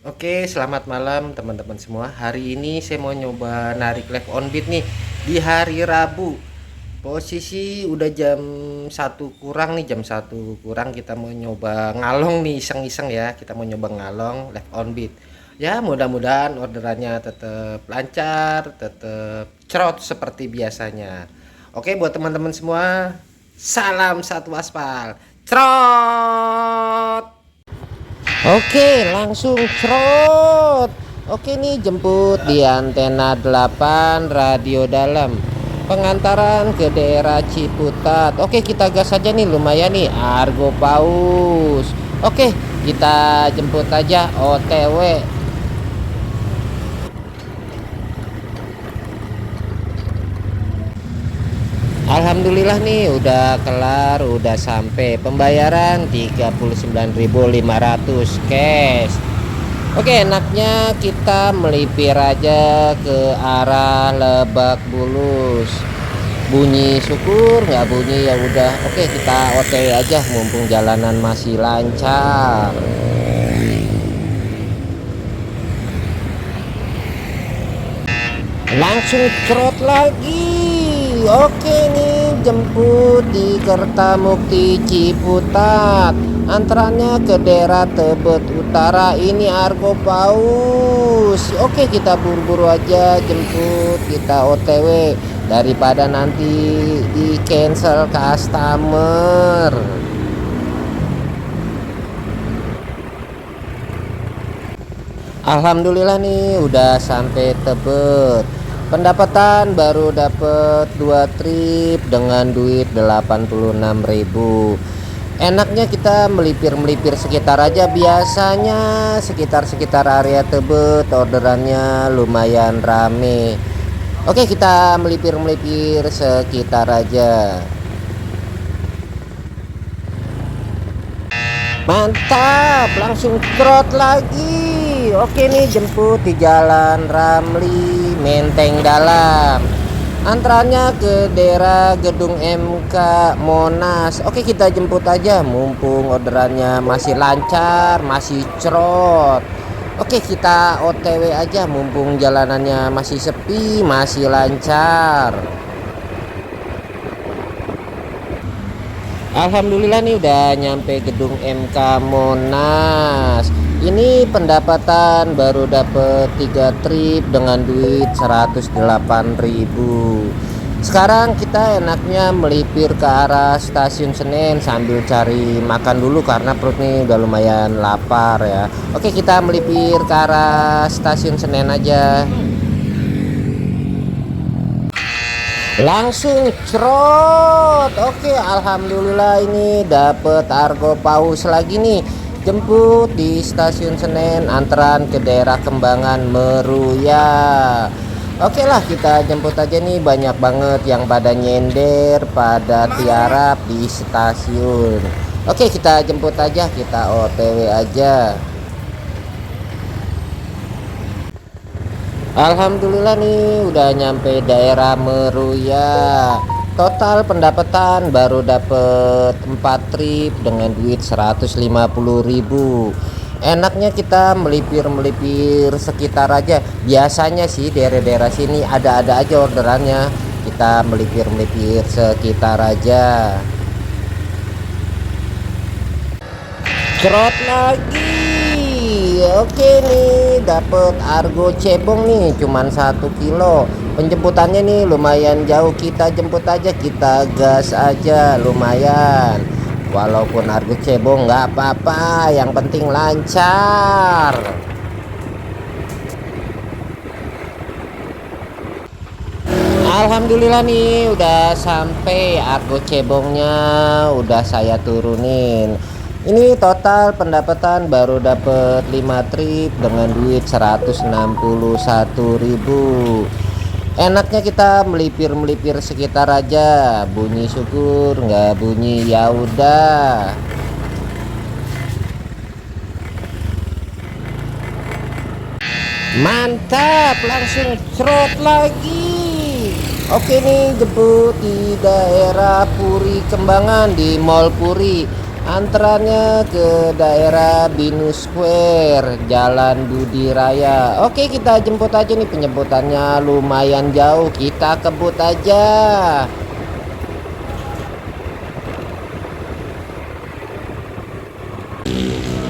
Oke, selamat malam teman-teman semua. Hari ini saya mau nyoba narik live on beat nih di hari Rabu. Posisi udah jam 1 kurang, kita mau nyoba ngalong nih, iseng-iseng ya. Kita mau nyoba ngalong live on beat. Ya, mudah-mudahan orderannya tetap lancar, tetap cerot seperti biasanya. Oke, buat teman-teman semua, salam satu aspal. Cerot. Oke, langsung cerot. Oke nih, jemput di antena 8 radio dalam. Pengantaran ke daerah Ciputat. Oke, kita gas aja nih, lumayan nih Argo Paus. Oke, kita jemput aja OTW. Alhamdulillah nih udah kelar, udah sampai pembayaran 39.500 cash. Oke, enaknya kita melipir aja ke arah Lebak Bulus. Bunyi syukur, nggak bunyi ya udah. Oke, kita OTW aja mumpung jalanan masih lancar. Langsung cerot lagi. Oke nih, jemput di Kertamukti Ciputat. Antaranya ke daerah Tebet Utara, ini Argo Paus. Oke, kita buru-buru aja jemput, kita OTW daripada nanti di cancel customer. Alhamdulillah nih udah sampai Tebet. Pendapatan baru dapet 2 trip dengan duit 86.000. Enaknya kita melipir-melipir sekitar aja, biasanya sekitar area Tebet orderannya lumayan rame. Oke, kita melipir-melipir sekitar aja. Mantap, langsung trot lagi. Oke nih, jemput di Jalan Ramli, Menteng Dalam. Antaranya ke daerah Gedung MK Monas. Oke, kita jemput aja mumpung orderannya masih lancar, masih cerot. Oke, kita OTW aja mumpung jalanannya masih sepi, masih lancar. Alhamdulillah nih udah nyampe Gedung MK Monas. Ini pendapatan baru dapet 3 trip dengan duit 108.000. Sekarang kita enaknya melipir ke arah stasiun Senen sambil cari makan dulu karena perut nih udah lumayan lapar ya. Oke, kita melipir ke arah stasiun Senen aja. Langsung cerot. Oke, alhamdulillah ini dapet Argo Paus lagi nih. Jemput di stasiun Senen, antaran ke daerah Kembangan Meruya. Oke lah, kita jemput aja nih, banyak banget yang pada nyender, pada tiarap di stasiun. Oke, kita jemput aja, kita OTW aja. Alhamdulillah nih udah nyampe daerah Meruya. Total pendapatan baru dapet 4 trip dengan duit 150.000. Enaknya kita melipir-melipir sekitar aja. Biasanya sih daerah-daerah sini ada-ada aja orderannya. Kita melipir-melipir sekitar aja. Cerot lagi. Oke nih, dapet Argo cebong nih, cuman 1 kilo. Penjemputannya nih lumayan jauh, kita jemput aja, kita gas aja, lumayan. Walaupun Argo cebong nggak apa-apa, yang penting lancar. Alhamdulillah nih udah sampai, Argo cebongnya udah saya turunin. Ini total pendapatan baru dapet 5 trip dengan duit 161.000. Enaknya kita melipir-melipir sekitar aja, bunyi syukur nggak bunyi ya udah. Mantap, langsung cerot lagi. Oke nih, jemput di daerah Puri Kembangan, di Mall Puri. Antrannya ke daerah Binus Square, Jalan Budi Raya. Oke, kita jemput aja nih, penjemputannya lumayan jauh, kita kebut aja.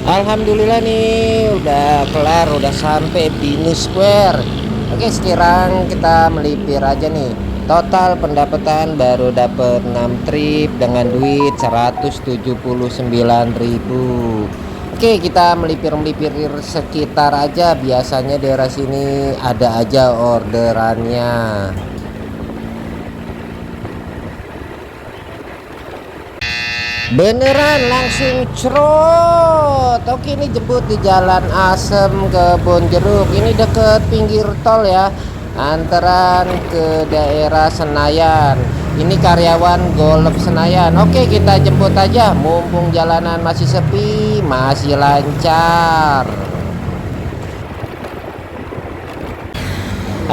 Alhamdulillah nih udah kelar, udah sampai Binus Square. Oke, sekarang kita melipir aja nih. Total pendapatan baru dapat 6 trip dengan duit 179.000. Oke, kita melipir-melipir sekitar aja. Biasanya daerah sini ada aja orderannya. Beneran langsung cerot. Oke, ini jemput di Jalan Asem Kebon Jeruk. Ini deket pinggir tol ya, antaran ke daerah Senayan. Ini karyawan Golf Senayan. Oke, kita jemput aja, mumpung jalanan masih sepi, masih lancar.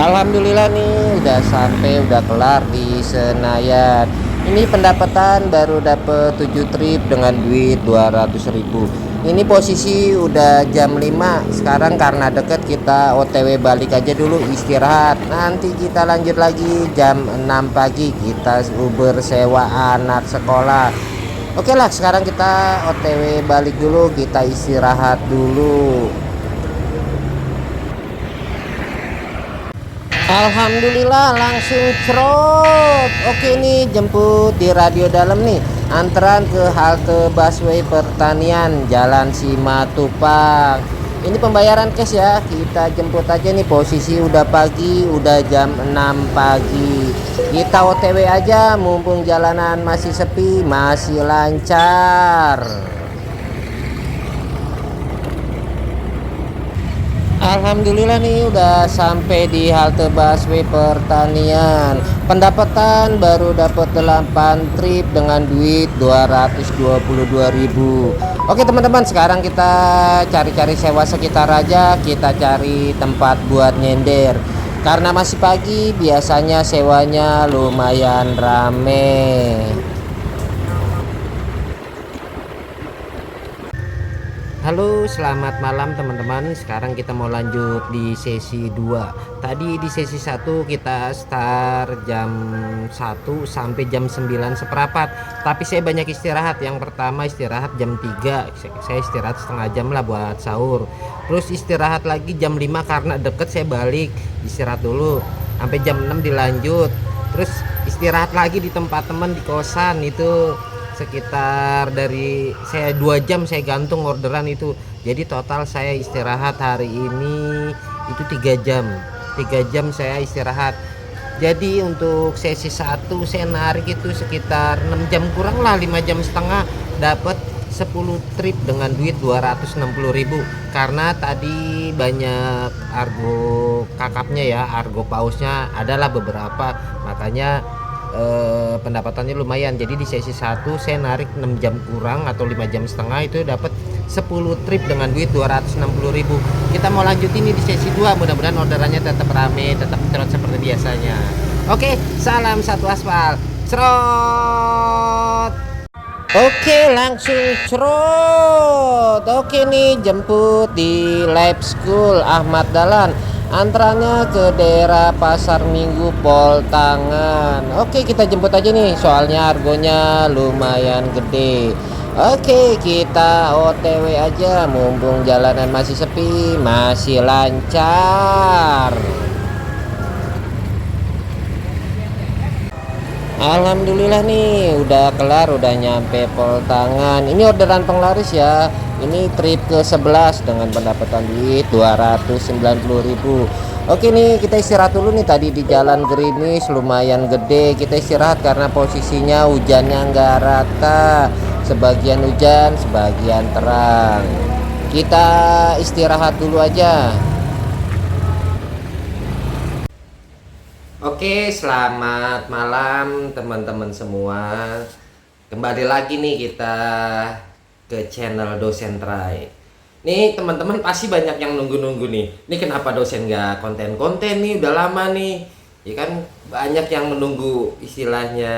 Alhamdulillah nih udah sampai, udah kelar di Senayan. Ini pendapatan baru dapet 7 trip dengan duit 200.000. Ini posisi udah jam 5. Sekarang karena deket, kita OTW balik aja dulu, istirahat. Nanti kita lanjut lagi jam 6 pagi, kita Uber sewa anak sekolah. Oke lah, sekarang kita OTW balik dulu, kita istirahat dulu. Alhamdulillah langsung cerot. Oke nih, jemput di Radio Dalam nih, antrean ke halte busway Pertanian, Jalan Simatupang. Ini pembayaran cash ya, kita jemput aja nih, posisi udah pagi, udah jam 6 pagi. Kita OTW aja, mumpung jalanan masih sepi, masih lancar. Alhamdulillah nih udah sampai di halte busway Pertanian. Pendapatan baru dapat 8 trip dengan duit 222.000. Oke teman-teman, sekarang kita cari-cari sewa sekitar aja, kita cari tempat buat nyender. Karena masih pagi, biasanya sewanya lumayan rame. Halo, selamat malam teman-teman. Sekarang kita mau lanjut di sesi 2. Tadi di sesi 1 kita start jam 1 sampai jam 9 seperempat. Tapi saya banyak istirahat. Yang pertama istirahat jam 3. Saya istirahat setengah jam lah buat sahur. Terus istirahat lagi jam 5 karena deket, saya balik istirahat dulu. Sampai jam 6 dilanjut. Terus istirahat lagi di tempat teman di kosan, itu sekitar dari saya 2 jam saya gantung orderan itu. Jadi total saya istirahat hari ini itu 3 jam saya istirahat. Jadi untuk sesi 1 saya narik itu sekitar 6 jam kurang lah, 5 jam setengah, dapat 10 trip dengan duit 260.000. Karena tadi banyak argo kakapnya ya, argo pausnya adalah beberapa, makanya pendapatannya lumayan. Jadi di sesi 1 saya narik 6 jam kurang atau 5 jam setengah, itu dapat 10 trip dengan duit 260.000. Kita mau lanjut ini di sesi 2, mudah-mudahan orderannya tetap rame, tetap cerot seperti biasanya. Oke, salam satu aspal, cerot. Oke, langsung cerot. Oke nih, jemput di Lab School Ahmad Dahlan. Antrannya ke daerah Pasar Minggu Pol Tangan. Oke, kita jemput aja nih, soalnya argonya lumayan gede. Oke, kita OTW aja, mumpung jalanan masih sepi, masih lancar. Alhamdulillah nih udah kelar, udah nyampe Pol Tangan. Ini orderan penglaris ya. Ini trip ke 11 dengan pendapatan duit 290.000. Oke nih, kita istirahat dulu nih. Tadi di jalan gerimis lumayan gede, kita istirahat karena posisinya hujannya nggak rata, sebagian hujan sebagian terang. Kita istirahat dulu aja. Oke, selamat malam teman-teman semua. Kembali lagi nih kita ke channel Dosen Try. Nih teman-teman pasti banyak yang nunggu-nunggu nih. Ini kenapa dosen nggak konten-konten nih, udah lama nih. Ya kan banyak yang menunggu istilahnya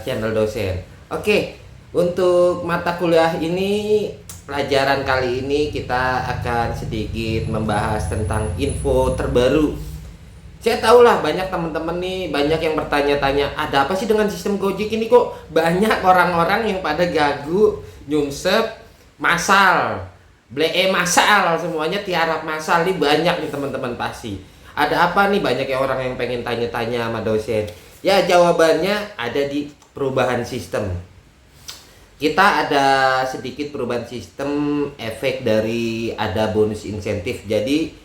channel dosen. Oke, Untuk mata kuliah ini, pelajaran kali ini kita akan sedikit membahas tentang info terbaru. Saya tahu lah banyak teman-teman nih, banyak yang bertanya-tanya, ada apa sih dengan sistem Gojek ini, kok banyak orang-orang yang pada gagu, nyungsep, masal, blee masal, semuanya tiarap masal nih, banyak nih teman-teman pasti. Ada apa nih, banyak yang orang yang pengen tanya-tanya sama dosen. Ya jawabannya ada di perubahan sistem. Kita ada sedikit perubahan sistem efek dari ada bonus insentif. Jadi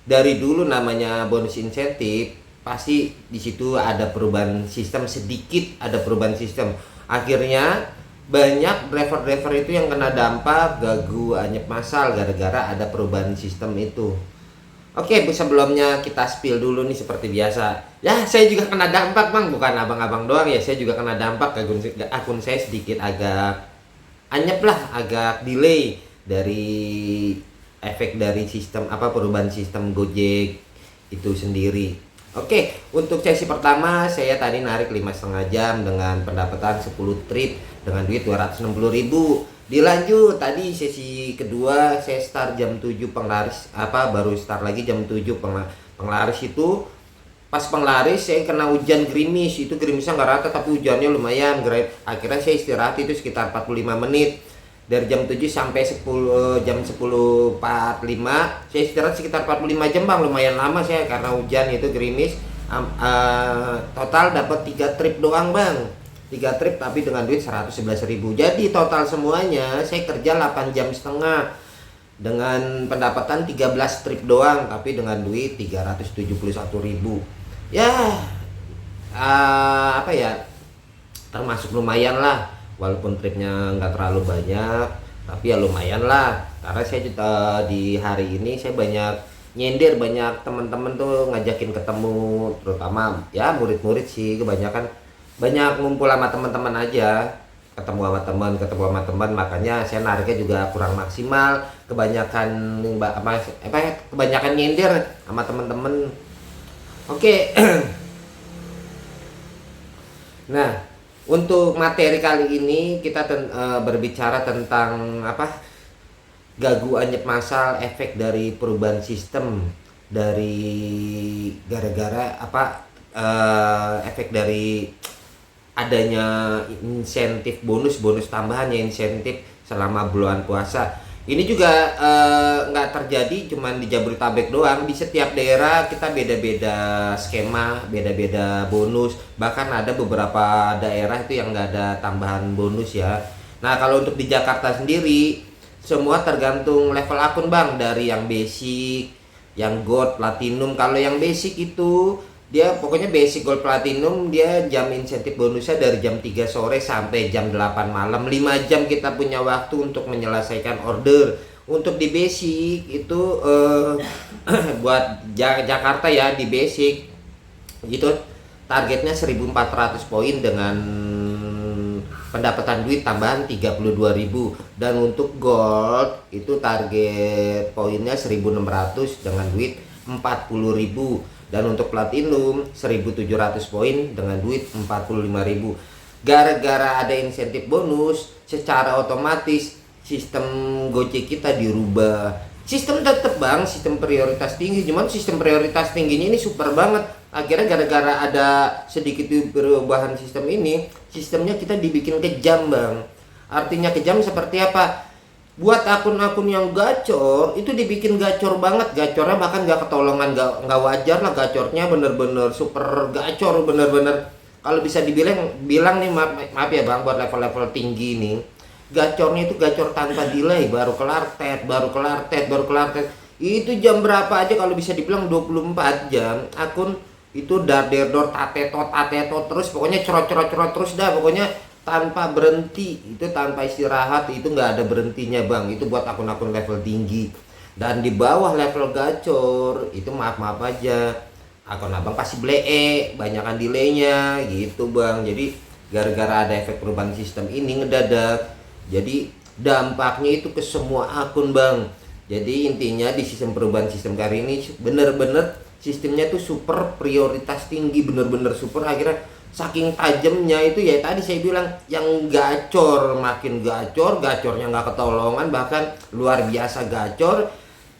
dari dulu namanya bonus insentif, pasti di situ ada perubahan sistem, sedikit ada perubahan sistem. Akhirnya banyak driver-driver itu yang kena dampak gagu anyep masal gara-gara ada perubahan sistem itu. Oke, sebelumnya kita spill dulu nih seperti biasa. Ya, saya juga kena dampak bang, bukan abang-abang doang ya. Saya juga kena dampak, akun saya sedikit agak anyep lah, agak delay dari efek dari sistem perubahan sistem Gojek itu sendiri. Oke, untuk sesi pertama saya tadi narik 5,5 jam dengan pendapatan 10 trip dengan duit 260.000. Dilanjut tadi sesi kedua saya start jam 7 penglaris, baru start lagi jam 7 penglaris itu. Pas penglaris saya kena hujan gerimis, itu gerimisnya nggak rata tapi hujannya lumayan. Akhirnya saya istirahat itu sekitar 45 menit. Dari jam 7 sampai 10 jam 10.45 saya istirahat sekitar 45 jam bang, lumayan lama saya karena hujan itu gerimis. Total dapat 3 trip doang bang, 3 trip tapi dengan duit 111.000. Jadi total semuanya saya kerja 8 jam setengah dengan pendapatan 13 trip doang tapi dengan duit 371.000. Ya termasuk lumayan lah, walaupun tripnya nggak terlalu banyak tapi ya lumayan lah. Karena saya di hari ini saya banyak nyindir, banyak teman-teman tuh ngajakin ketemu, terutama ya murid-murid sih kebanyakan, banyak ngumpul sama teman-teman aja, ketemu sama teman, makanya saya nariknya juga kurang maksimal, kebanyakan kebanyakan nyindir sama teman-teman. Oke. Nah, untuk materi kali ini kita berbicara tentang gagu anyep masal, efek dari perubahan sistem, dari gara-gara efek dari adanya insentif bonus tambahan ya, insentif selama bulan puasa. Ini juga nggak terjadi cuman di Jabodetabek doang, di setiap daerah kita beda-beda skema, beda-beda bonus, bahkan ada beberapa daerah itu yang nggak ada tambahan bonus ya. Nah kalau untuk di Jakarta sendiri semua tergantung level akun bang, dari yang basic, yang gold, platinum. Kalau yang basic itu dia pokoknya basic, gold, platinum, dia jam insentif bonusnya dari jam 3 sore sampai jam 8 malam, 5 jam kita punya waktu untuk menyelesaikan order. Untuk di basic itu buat Jakarta ya, di basic itu targetnya 1.400 poin dengan pendapatan duit tambahan 32.000. Dan untuk gold itu target poinnya 1.600 dengan duit 40.000. Dan untuk platinum 1.700 poin dengan duit 45.000. Gara-gara ada insentif bonus, secara otomatis sistem Gojek kita dirubah. Sistem tetap bang, sistem prioritas tinggi, cuman sistem prioritas tingginya ini super banget. Akhirnya gara-gara ada sedikit perubahan sistem ini, sistemnya kita dibikin kejam bang. Artinya kejam seperti apa? Buat akun-akun yang gacor itu dibikin gacor banget, gacornya bahkan nggak ketolongan, nggak wajar lah gacornya, bener-bener super gacor, bener-bener kalau bisa bilang nih, maaf ya bang, buat level-level tinggi nih gacornya itu gacor tanpa delay, baru kelar tet itu jam berapa aja, kalau bisa dibilang 24 jam akun itu dor tatetot terus, pokoknya cerot terus dah, pokoknya tanpa berhenti, itu tanpa istirahat, itu nggak ada berhentinya bang. Itu buat akun-akun level tinggi. Dan di bawah level gacor itu maaf aja, akun abang pasti blee, banyakan delaynya gitu bang. Jadi gara-gara ada efek perubahan sistem ini ngedadak, jadi dampaknya itu ke semua akun bang. Jadi intinya di sistem perubahan sistem kali ini bener-bener sistemnya tuh super prioritas tinggi, bener-bener super. Akhirnya saking tajamnya itu ya tadi saya bilang, yang gacor makin gacor, gacornya nggak ketolongan, bahkan luar biasa gacor.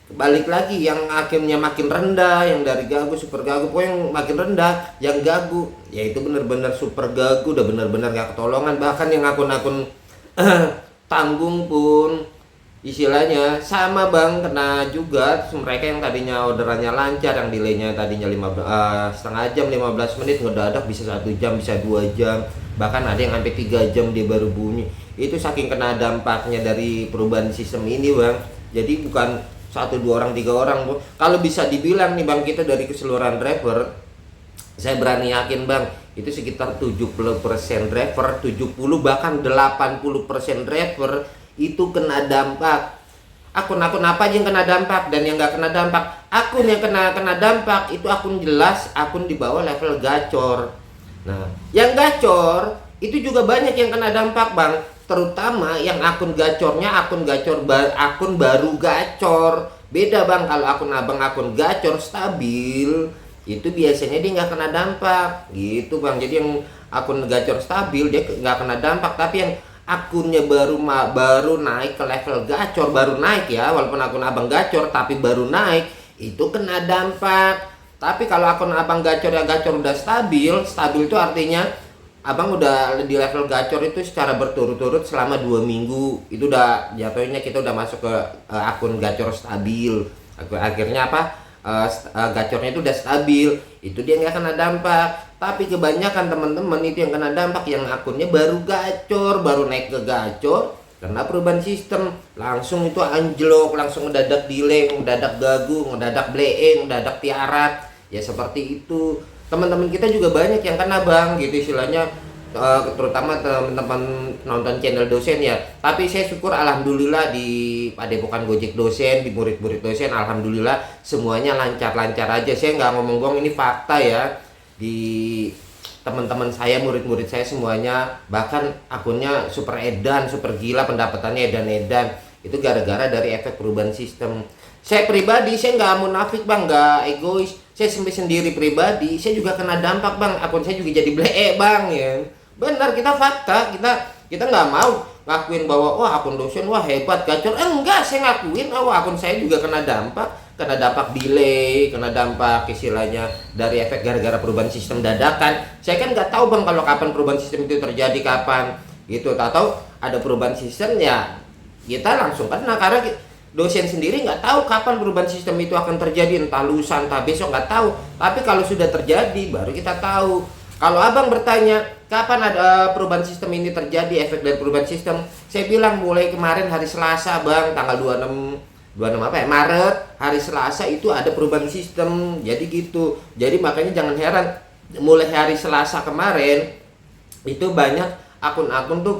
Balik lagi yang akhirnya makin rendah, yang dari gagu super gagu, pokoknya yang makin rendah, yang gagu ya itu bener-bener super gagu, udah bener-bener nggak ketolongan. Bahkan yang akun-akun tanggung pun istilahnya sama bang, kena juga. Mereka yang tadinya orderannya lancar, yang delaynya tadinya 15 setengah jam, 15 menit, ngedadak bisa 1 jam, bisa 2 jam, bahkan ada yang sampai 3 jam dia baru bunyi. Itu saking kena dampaknya dari perubahan sistem ini bang. Jadi bukan 1, 2 orang, 3 orang bu. Kalau bisa dibilang nih bang, kita dari keseluruhan driver, saya berani yakin bang, itu sekitar 70% driver, 70 bahkan 80% driver itu kena dampak. Akun-akun apa aja yang kena dampak dan yang nggak kena dampak? Akun yang kena dampak itu akun jelas, akun di bawah level gacor. Nah, yang gacor itu juga banyak yang kena dampak bang, terutama yang akun gacornya akun baru gacor. Beda bang, kalau akun abang akun gacor stabil itu biasanya dia nggak kena dampak gitu bang. Jadi yang akun gacor stabil dia nggak kena dampak, tapi yang akunnya baru naik ke level gacor, baru naik ya, walaupun akun abang gacor tapi baru naik, itu kena dampak. Tapi kalau akun abang gacor ya gacor udah stabil itu artinya abang udah di level gacor itu secara berturut-turut selama 2 minggu, itu udah jatuhnya kita udah masuk ke akun gacor stabil. Akhirnya apa, gacornya itu udah stabil, itu dia nggak kena dampak. Tapi kebanyakan teman-teman itu yang kena dampak, yang akunnya baru gacor, baru naik ke gacor, karena perubahan sistem langsung itu anjlok, langsung mendadak delay, mendadak gagu, mendadak bleeng, mendadak tiarat, ya seperti itu. Teman-teman kita juga banyak yang kena bang gitu istilahnya, terutama teman-teman nonton channel dosen ya. Tapi saya syukur alhamdulillah di padepokan Gojek dosen, di murid-murid dosen, alhamdulillah semuanya lancar-lancar aja. Saya nggak ngomong-ngomong, ini fakta ya. Di teman-teman saya, murid-murid saya semuanya, bahkan akunnya super edan, super gila, pendapatannya edan-edan. Itu gara-gara dari efek perubahan sistem. Saya pribadi, saya nggak munafik bang, nggak egois. Saya sendiri pribadi, saya juga kena dampak bang. Akun saya juga jadi blee bang ya. Benar, kita fakta, kita nggak mau ngakuin bahwa wah akun dosen wah hebat gacor. Enggak, saya ngakuin wah akun saya juga kena dampak delay, kena dampak istilahnya dari efek gara-gara perubahan sistem dadakan. Saya kan nggak tahu bang kalau kapan perubahan sistem itu terjadi, kapan gitu. Tahu ada perubahan sistem ya kita langsung kena, karena dosen sendiri nggak tahu kapan perubahan sistem itu akan terjadi, entah lusa entah besok, nggak tahu. Tapi kalau sudah terjadi baru kita tahu. Kalau abang bertanya kapan ada perubahan sistem ini terjadi, efek dari perubahan sistem, saya bilang mulai kemarin hari Selasa bang, tanggal 26 apa ya, Maret, hari Selasa itu ada perubahan sistem. Jadi gitu. Jadi makanya jangan heran, mulai hari Selasa kemarin itu banyak akun-akun tuh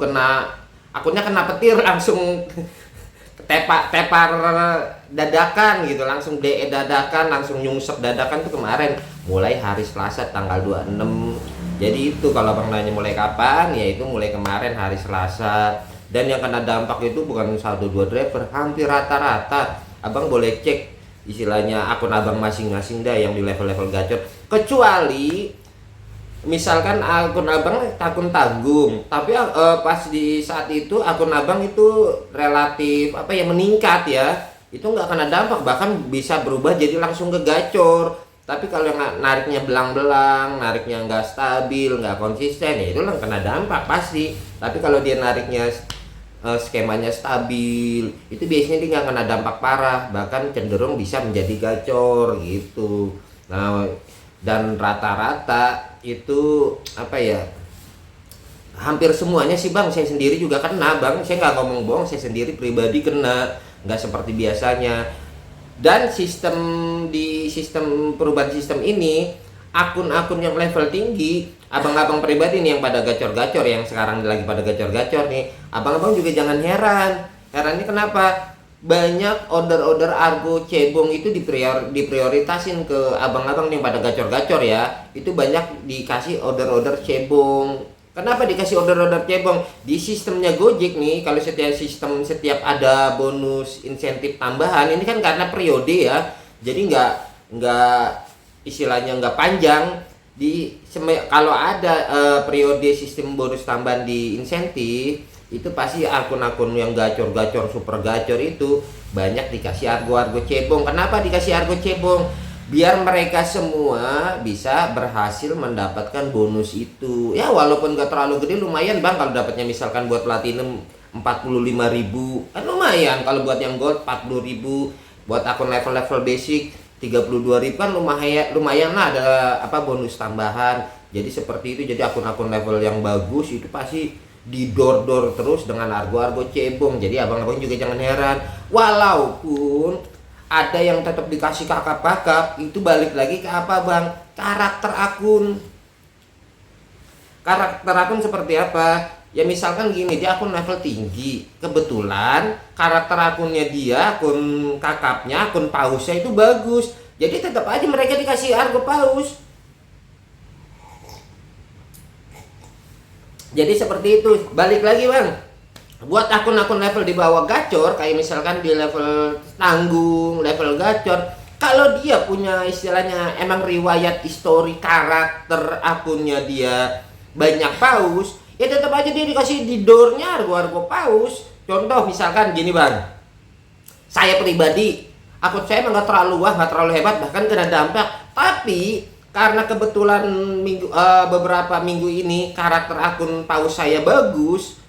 akunnya kena petir langsung tepar dadakan gitu, langsung DE dadakan, langsung nyungsep dadakan tuh kemarin mulai hari Selasa tanggal 26. Jadi itu kalau abang nanya mulai kapan, ya itu mulai kemarin hari Selasa. Dan yang kena dampak itu bukan 1-2 driver, hampir rata-rata. Abang boleh cek istilahnya akun abang masing-masing dah yang di level-level gacor. Kecuali misalkan akun abang akun tanggung, tapi pas di saat itu akun abang itu relatif apa ya, meningkat ya, itu nggak kena dampak, bahkan bisa berubah jadi langsung ke gacor. Tapi kalau yang nariknya belang-belang, nariknya nggak stabil, nggak konsisten, ya itu lah kena dampak pasti. Tapi kalau dia nariknya skemanya stabil, itu biasanya dia nggak kena dampak parah, bahkan cenderung bisa menjadi gacor gitu. Nah, dan rata-rata itu apa ya, hampir semuanya sih bang, saya sendiri juga kena bang, saya nggak ngomong bohong, saya sendiri pribadi kena, nggak seperti biasanya. Dan di sistem perubahan sistem ini, akun-akun yang level tinggi, abang-abang pribadi nih yang pada gacor-gacor, yang sekarang lagi pada gacor-gacor nih, abang-abang juga jangan herannya kenapa banyak order-order argo cebong itu diprioritasin ke abang-abang yang pada gacor-gacor ya. Itu banyak dikasih order-order cebong. Kenapa dikasih order-order cebong? Di sistemnya Gojek nih, kalau setiap ada bonus insentif tambahan, ini kan karena periode ya. Jadi nggak istilahnya nggak panjang. kalau ada periode sistem bonus tambahan di insentif, itu pasti akun-akun yang gacor-gacor, super gacor itu banyak dikasih argo-argo cebong. Kenapa dikasih argo cebong? Biar mereka semua bisa berhasil mendapatkan bonus itu. Ya walaupun gak terlalu gede, lumayan bang kalau dapatnya misalkan buat platinum 45.000, kan lumayan. Kalau buat yang gold 40.000, buat akun level-level basic 32.000 kan lumayan lah, ada bonus tambahan. Jadi seperti itu. Jadi akun-akun level yang bagus itu pasti didor-dor terus dengan argo-argo cebong. Jadi abang-abang juga jangan heran, walaupun ada yang tetap dikasih kakap-kakap, itu balik lagi ke apa bang? Karakter akun. Karakter akun seperti apa? Ya misalkan gini, dia akun level tinggi, kebetulan karakter akunnya dia, akun kakapnya, akun pausnya itu bagus, jadi tetap aja mereka dikasih argo paus. Jadi seperti itu. Balik lagi bang, buat akun-akun level di bawah gacor, kayak misalkan di level tanggung, level gacor, kalau dia punya istilahnya emang riwayat histori karakter akunnya dia banyak paus, ya tetap aja dia dikasih di door-nya argo-argo paus. Contoh misalkan gini bang, saya pribadi akun saya emang gak terlalu gak terlalu hebat, bahkan kena dampak, tapi karena kebetulan beberapa minggu ini karakter akun paus saya bagus,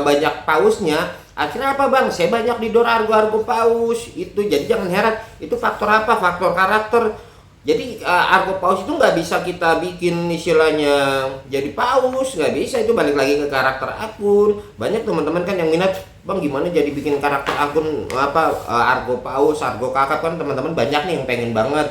banyak pausnya, akhirnya apa bang? Saya banyak didor argo-argo paus itu. Jadi jangan heran, itu faktor apa? Faktor karakter. Jadi argo paus itu nggak bisa kita bikin istilahnya jadi paus, nggak bisa. Itu balik lagi ke karakter akun. Banyak teman-teman kan yang minat, bang gimana jadi bikin karakter akun argo paus, argo kakap, kan teman-teman banyak nih yang pengen banget.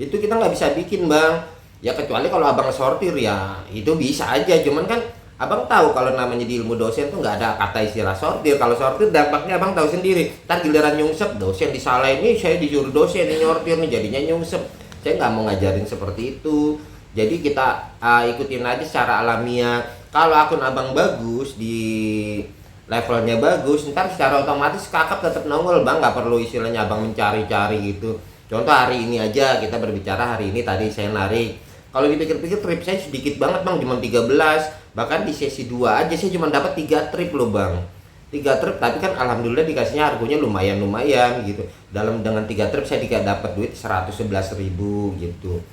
Itu kita nggak bisa bikin bang, ya kecuali kalau abang sortir, ya itu bisa aja. Cuman kan abang tahu kalau namanya di ilmu dosen tuh nggak ada kata istilah sortir. Kalau sortir dampaknya abang tahu sendiri, ntar giliran nyungsep dosen disalahin, nih saya disuruh dosen ini nyortir nih jadinya nyungsep. Saya nggak mau ngajarin seperti itu. Jadi kita ikutin aja secara alamiah. Kalau akun abang bagus, di levelnya bagus, ntar secara otomatis kakap tetap nongol bang, nggak perlu istilahnya abang mencari-cari gitu. Contoh hari ini aja kita berbicara, hari ini tadi saya narik, kalau dipikir-pikir trip saya sedikit banget bang, cuma 13. Bahkan di sesi 2 aja saya cuma dapat 3 trip loh bang, 3 trip, tapi kan alhamdulillah dikasihnya harganya lumayan gitu. Dengan 3 trip saya dapat duit 111.000 gitu.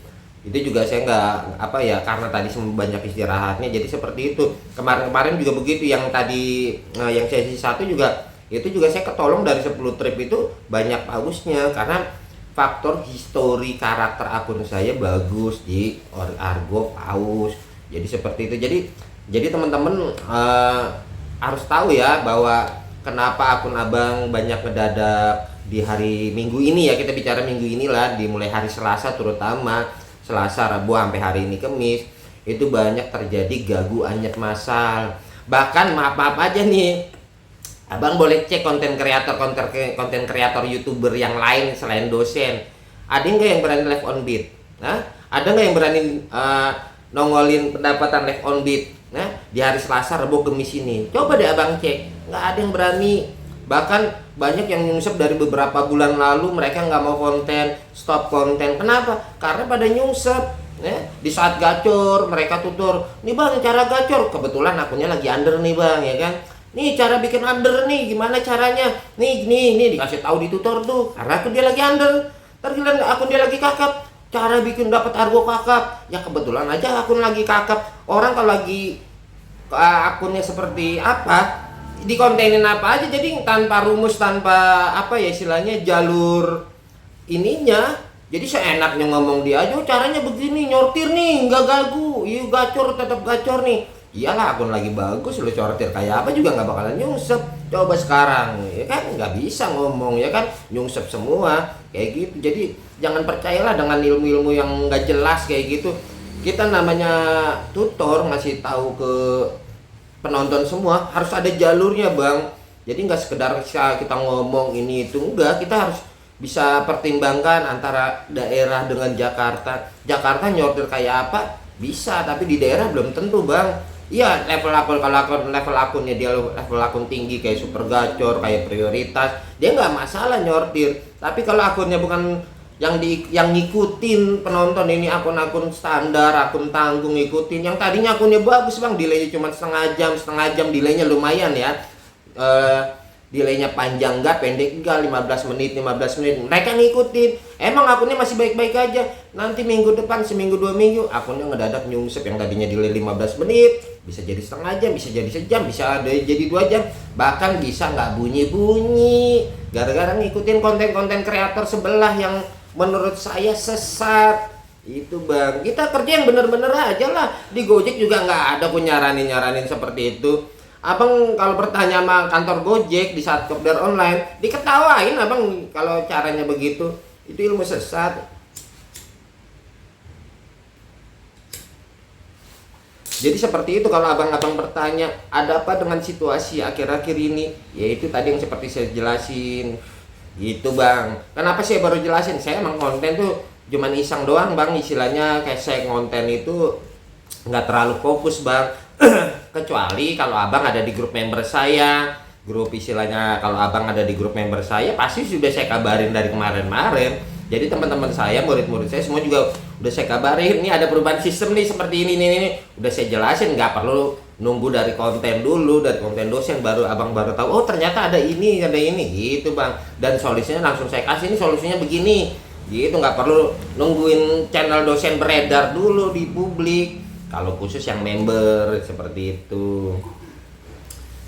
Itu juga saya nggak karena tadi banyak istirahatnya, jadi seperti itu. Kemarin juga begitu, yang tadi yang sesi 1 juga itu juga saya ketolong dari 10 trip itu banyak pausnya, karena faktor histori karakter akun saya bagus di argo paus. Jadi seperti itu. Jadi teman-teman harus tahu ya bahwa kenapa akun abang banyak ngedadak di hari Minggu ini ya. Kita bicara Minggu inilah, dimulai hari Selasa terutama, Selasa, Rabu sampai hari ini Kamis, itu banyak terjadi gagu anyet massal. Bahkan maaf aja nih, abang boleh cek konten kreator YouTuber yang lain selain dosen. Ada nggak yang berani live on beat? Nah, ada nggak yang berani nongolin pendapatan live on beat? Nah, di hari Selasa, Rabu, Kamis ini. Coba deh abang cek, nggak ada yang berani. Bahkan banyak yang nyungsep dari beberapa bulan lalu, mereka nggak mau konten, stop konten. Kenapa? Karena pada nyungsep. Di saat gacor mereka tutur, nih bang cara gacor. Kebetulan akunnya lagi under nih bang, ya kan? Nih cara bikin under nih, gimana caranya? Nih dikasih tahu di tutor tuh. Karena akun dia lagi under. Tergila akun dia lagi kakap. Cara bikin dapat argo kakap. Ya kebetulan aja akun lagi kakap. Orang kalau lagi akunnya seperti apa, dikontenin apa aja, jadi tanpa rumus, tanpa istilahnya jalur ininya. Jadi seenaknya ngomong dia aja, caranya begini, nyortir nih, nggak gagu. Iya gacor, tetap gacor nih. Iyalah akun lagi bagus, lo sortir kayak apa juga nggak bakalan nyungsep. Coba sekarang, ya kan nggak bisa ngomong, ya kan nyungsep semua kayak gitu. Jadi jangan percayalah dengan ilmu-ilmu yang nggak jelas kayak gitu. Kita namanya tutor ngasih tahu ke penonton semua, harus ada jalurnya bang. Jadi nggak sekedar kita ngomong ini itu, enggak. Kita harus bisa pertimbangkan antara daerah dengan Jakarta. Jakarta nyortir kayak apa bisa, tapi di daerah belum tentu bang. Iya, level akunnya dia level akun tinggi kayak super gacor, kayak prioritas, dia nggak masalah nyortir. Tapi kalau akunnya bukan yang ngikutin penonton ini akun-akun standar, akun tanggung ngikutin. Yang tadinya akunnya bagus bang, delaynya cuma setengah jam delaynya lumayan ya. Delaynya panjang enggak, pendek enggak, 15 menit. Mereka ngikutin. Emang akunnya masih baik-baik aja. Nanti minggu depan, seminggu 2 minggu, akunnya ngedadak nyungsep. Yang tadinya delay 15 menit, bisa jadi setengah jam, bisa jadi sejam, bisa jadi 2 jam. Bahkan bisa nggak bunyi-bunyi. Gara-gara ngikutin konten-konten kreator sebelah yang menurut saya sesat. Itu bang, kita kerja yang bener-bener aja lah. Di Gojek juga nggak ada pun nyaranin seperti itu. Abang kalau bertanya sama kantor Gojek di saat kopdar online, diketawain abang kalau caranya begitu. Itu ilmu sesat. Jadi seperti itu kalau abang-abang bertanya, ada apa dengan situasi akhir-akhir ini? Yaitu tadi yang seperti saya jelasin. Gitu bang. Kenapa saya baru jelasin? Saya emang konten tuh cuman iseng doang bang. Istilahnya kayak saya konten itu nggak terlalu fokus bang. Kecuali kalau abang ada di grup member saya, grup istilahnya kalau abang ada di grup member saya pasti sudah saya kabarin dari kemarin. Jadi teman-teman saya, murid-murid saya semua juga udah saya kabarin, ini ada perubahan sistem nih seperti ini. Udah saya jelasin, nggak perlu nunggu dari konten dulu, dari konten dosen baru abang baru tahu, oh ternyata ada ini gitu bang. Dan solusinya langsung saya kasih, ini solusinya begini. Gitu, nggak perlu nungguin channel dosen beredar dulu di publik. Kalau khusus yang member seperti itu.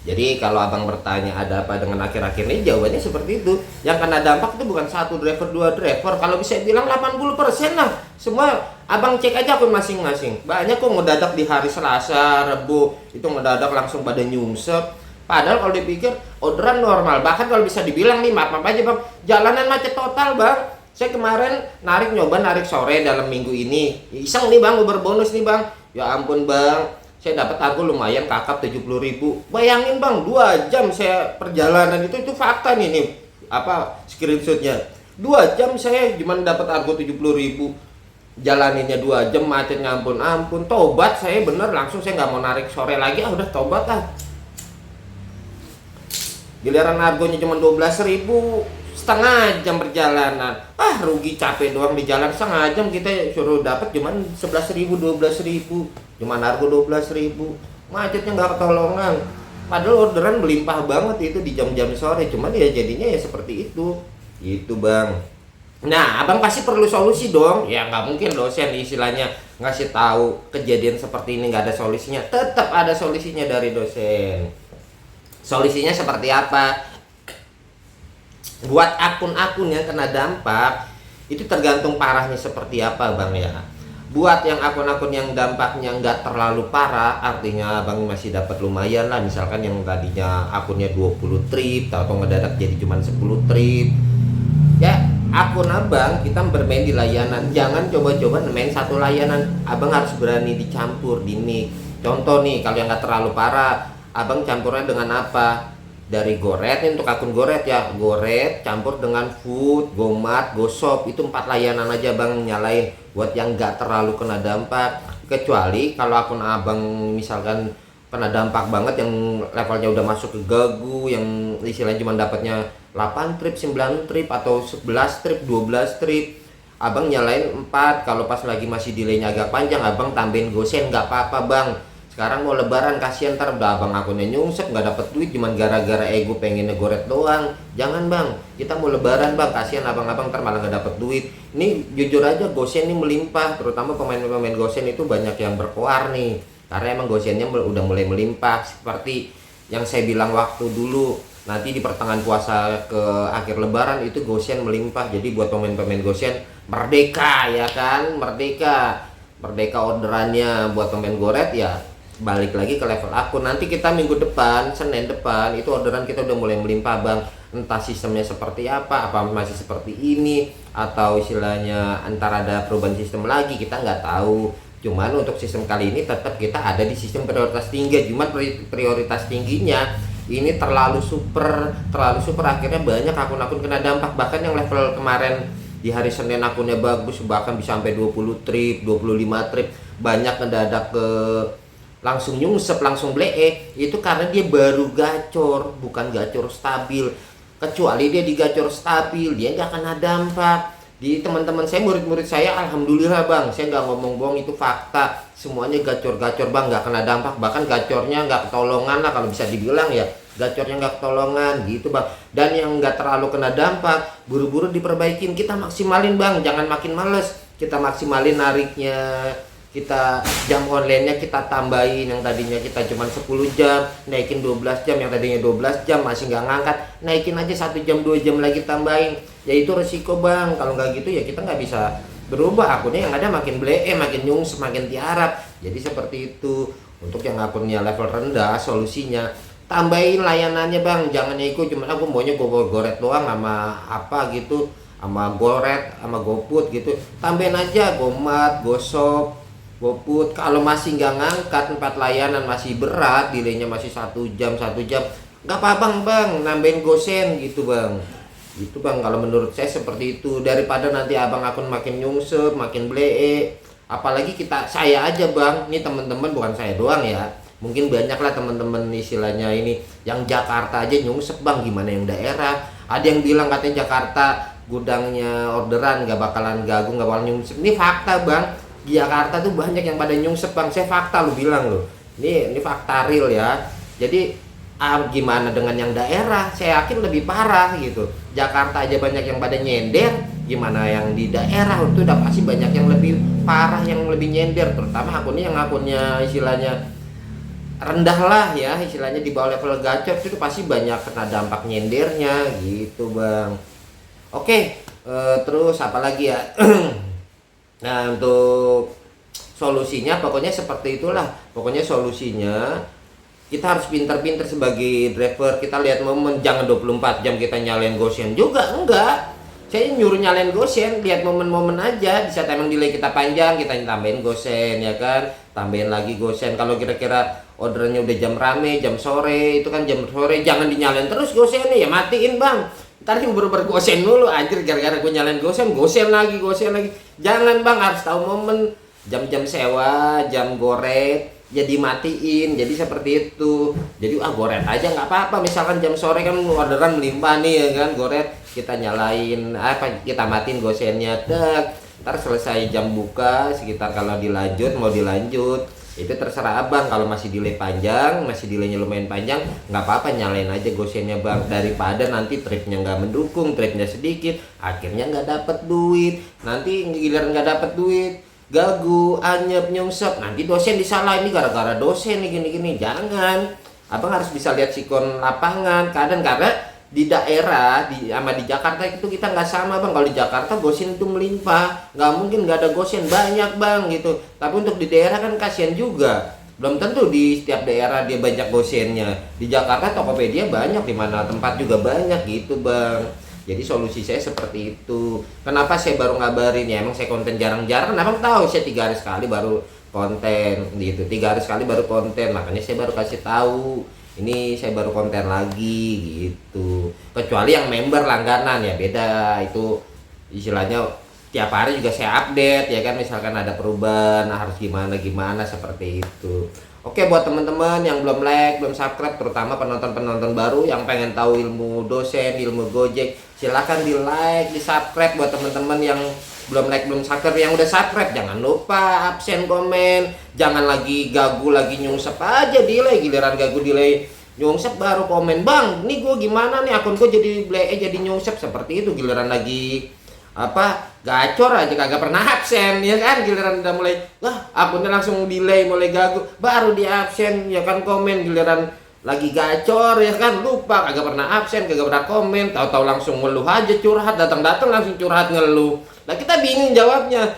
Jadi kalau abang bertanya ada apa dengan akhir-akhir ini, jawabannya seperti itu. Yang kena dampak itu bukan 1 driver, 2 driver. Kalau bisa bilang 80% lah. Semua abang cek aja akun masing-masing. Banyak kok ngedadak di hari Selasa, Rebu, itu ngedadak langsung pada nyungsep. Padahal kalau dipikir orderan normal. Bahkan kalau bisa dibilang nih, maaf aja bang, jalanan macet total bang. Saya kemarin narik sore dalam minggu ini. Iseng nih bang, Uber bonus nih bang. Ya ampun bang, saya dapat argo lumayan, kakap 70.000. Bayangin bang, 2 jam saya perjalanan itu fakta nih apa screenshotnya. 2 jam saya cuma dapat argo 70.000. Jalaninnya 2 jam, macetnya ampun. Tobat saya bener, langsung saya nggak mau narik sore lagi, udah tobat lah. Giliran argonya cuma 12.000, setengah jam perjalanan. Rugi capek doang di jalan, setengah jam kita suruh dapat cuman 11.000, 12.000. Cuman harga 12.000. Macetnya nggak ketolongan. Padahal orderan melimpah banget itu di jam-jam sore. Cuman ya jadinya ya seperti itu. Itu bang. Nah, abang pasti perlu solusi dong. Ya nggak mungkin dosen istilahnya ngasih tahu kejadian seperti ini nggak ada solusinya. Tetap ada solusinya dari dosen. Solusinya seperti apa? Buat akun-akun yang kena dampak itu tergantung parahnya seperti apa bang ya. Buat yang akun-akun yang dampaknya nggak terlalu parah, artinya abang masih dapat lumayan lah. Misalkan yang tadinya akunnya 20 trip atau ngedadak jadi cuma 10 trip, ya akun abang kita bermain di layanan. Jangan coba-coba main satu layanan. Abang harus berani dicampur di nick. Contoh nih, kalau yang nggak terlalu parah, abang campurnya dengan apa? Dari Goret, ini untuk akun Goret ya, Goret campur dengan Food, Gomart, Gosop. Itu 4 layanan aja bang nyalain buat yang nggak terlalu kena dampak. Kecuali kalau akun abang misalkan kena dampak banget, yang levelnya udah masuk ke gagu, yang istilahnya cuma dapatnya 8 trip, 9 trip atau 11 trip, 12 trip, abang nyalain 4. Kalau pas lagi masih delaynya agak panjang, abang tambahin gosen, nggak apa-apa bang. Sekarang mau lebaran, kasihan ntar udah abang akunnya nyungsep, nggak dapet duit cuman gara-gara ego pengen Goret doang. Jangan bang, kita mau lebaran bang, kasihan abang-abang ntar malah nggak dapet duit. Ini jujur aja gosen ini melimpah, terutama pemain-pemain gosen itu banyak yang berkoar nih, karena emang gosennya udah mulai melimpah. Seperti yang saya bilang waktu dulu, nanti di pertengahan puasa ke akhir lebaran itu gosen melimpah. Jadi buat pemain-pemain gosen merdeka ya kan, merdeka orderannya. Buat pemain Goret ya balik lagi ke level akun. Nanti kita minggu depan, Senin depan itu orderan kita udah mulai melimpah bang. Entah sistemnya seperti apa masih seperti ini, atau istilahnya antara ada perubahan sistem lagi, kita nggak tahu. Cuman untuk sistem kali ini tetap kita ada di sistem prioritas tinggi. Cuma prioritas tingginya ini terlalu super, akhirnya banyak akun-akun kena dampak. Bahkan yang level kemarin di hari Senin akunnya bagus, bahkan bisa sampai 20 trip, 25 trip, banyak ngedadak ke langsung nyungsep, langsung blee. Itu karena dia baru gacor, bukan gacor stabil. Kecuali dia digacor stabil, dia nggak kena dampak. Di teman-teman saya, murid-murid saya, alhamdulillah bang, saya nggak ngomong bohong, itu fakta, semuanya gacor-gacor bang, nggak kena dampak, bahkan gacornya nggak ketolongan lah kalau bisa dibilang ya, gacornya nggak ketolongan gitu bang. Dan yang nggak terlalu kena dampak, buru-buru diperbaikin, kita maksimalin bang, jangan makin males, kita maksimalin nariknya, kita jam online-nya kita tambahin, yang tadinya kita cuma 10 jam naikin 12 jam, yang tadinya 12 jam masih nggak ngangkat, naikin aja 1 jam 2 jam lagi tambahin. Ya itu resiko bang, kalau nggak gitu ya kita nggak bisa berubah, akunnya yang ada makin makin nyungsep, makin tiarap. Jadi seperti itu. Untuk yang akunnya level rendah, solusinya tambahin layanannya bang, jangan ikut cuma aku maunya goret doang sama apa gitu, sama goret sama GoPut gitu, tambahin aja GoMart, GoShop, GoPut. Kalau masih nggak ngangkat 4 layanan, masih berat, delaynya masih 1 jam nggak apa bang, nambahin GoSend gitu bang. Itu bang, kalau menurut saya seperti itu, daripada nanti abang akun makin nyungsep, makin apalagi saya aja bang, ini teman-teman bukan saya doang ya, mungkin banyak lah teman-teman istilahnya ini yang Jakarta aja nyungsep bang, gimana yang daerah. Ada yang bilang katanya Jakarta gudangnya orderan nggak bakalan gagu, nggak bakalan nyungsep. Ini fakta bang, di Jakarta tuh banyak yang pada nyungsep bang, saya fakta lu bilang loh, ini fakta real ya. Jadi gimana dengan yang daerah, saya yakin lebih parah gitu. Jakarta aja banyak yang pada nyender, gimana yang di daerah itu udah pasti banyak yang lebih parah, yang lebih nyender, terutama akunnya istilahnya rendah lah ya, istilahnya di bawah level gacor itu pasti banyak kena dampak nyendernya gitu bang. Oke, terus apa lagi ya? Nah, untuk solusinya pokoknya seperti itulah. Pokoknya solusinya kita harus pintar-pintar sebagai driver. Kita lihat momen, jangan 24 jam kita nyalain GoSend juga, enggak. Saya nyuruh nyalain GoSend, lihat momen-momen aja. Di saat emang delay kita panjang, kita tambahin GoSend ya kan. Tambahin lagi GoSend. Kalau kira-kira ordernya udah jam rame, jam sore, itu kan jam sore, jangan dinyalain terus GoSend ya, matiin bang. Ntar bener-bener GoSend dulu, anjir, gara-gara gue nyalain GoSend lagi. Jangan bang, harus tahu momen, jam-jam sewa, jam goret, ya dimatiin. Jadi seperti itu. Jadi goret aja nggak apa-apa. Misalkan jam sore kan orderan melimpah nih ya kan, goret, kita nyalain kita matiin GoSendnya, ntar selesai jam buka sekitar, kalau mau dilanjut itu terserah abang. Kalau masih delay panjang, masih delaynya lumayan panjang, nggak apa-apa, nyalain aja GoSendnya bang, daripada nanti tripnya nggak mendukung, tripnya sedikit, akhirnya nggak dapet duit. Nanti giliran nggak dapet duit, gagu, anyep, nyungsep, nanti dosen disalahin, ini gara-gara dosen nih gini-gini. Jangan, abang harus bisa lihat sikon lapangan keadaan, karena di daerah sama di Jakarta itu kita nggak sama bang. Kalau di Jakarta GoSend itu melimpah, nggak mungkin nggak ada GoSend, banyak bang gitu. Tapi untuk di daerah kan kasihan juga, belum tentu di setiap daerah dia banyak GoSendnya. Di Jakarta Tokopedia banyak, di mana tempat juga banyak gitu bang. Jadi solusi saya seperti itu. Kenapa saya baru ngabarin ya, emang saya konten jarang-jarang, abang tahu saya 3 hari sekali baru konten gitu, 3 hari sekali baru konten, makanya saya baru kasih tahu ini saya baru konten lagi gitu. Kecuali yang member langganan ya beda, itu istilahnya tiap hari juga saya update ya kan, misalkan ada perubahan harus gimana seperti itu. Oke, buat teman-teman yang belum like, belum subscribe, terutama penonton-penonton baru yang pengen tahu ilmu dosen, ilmu Gojek, silahkan di like, di subscribe. Buat teman-teman yang belum like, belum subscribe, yang udah subscribe jangan lupa absen komen, jangan lagi gagu, lagi nyungsep aja delay, giliran gagu delay nyungsep baru komen, bang nih gue gimana nih, akun gue jadi jadi nyungsep, seperti itu. Giliran lagi gacor aja kagak pernah absen ya kan, giliran udah mulai akunnya langsung delay, mulai gagu, baru di absen ya kan, komen. Giliran lagi gacor ya kan, lupa, kagak pernah absen, kagak pernah komen, tahu-tahu langsung ngeluh aja, curhat, datang langsung curhat ngeluh. Nah kita bingung jawabnya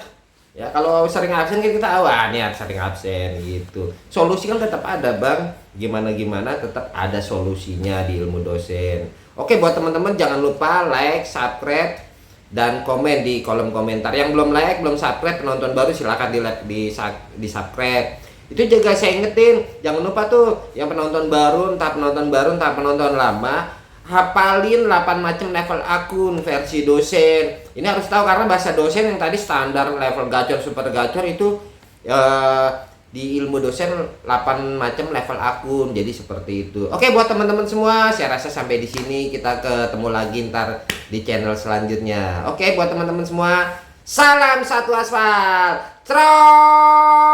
ya. Kalau sering absen kan kita nih sering absen gitu. Solusi kan tetap ada bang, gimana tetap ada solusinya di ilmu dosen. Oke, buat teman-teman jangan lupa like, subscribe, dan komen di kolom komentar. Yang belum like, belum subscribe, penonton baru silahkan di subscribe. Itu juga saya ingetin, jangan lupa tuh yang penonton baru, entah penonton lama, hafalin 8 macam level akun versi dosen. Ini harus tahu, karena bahasa dosen yang tadi standar, level gacor, super gacor itu di ilmu dosen 8 macam level akun. Jadi seperti itu. Oke, buat teman-teman semua, saya rasa sampai di sini kita ketemu lagi ntar di channel selanjutnya. Oke, buat teman-teman semua, salam satu aspal. Cerot.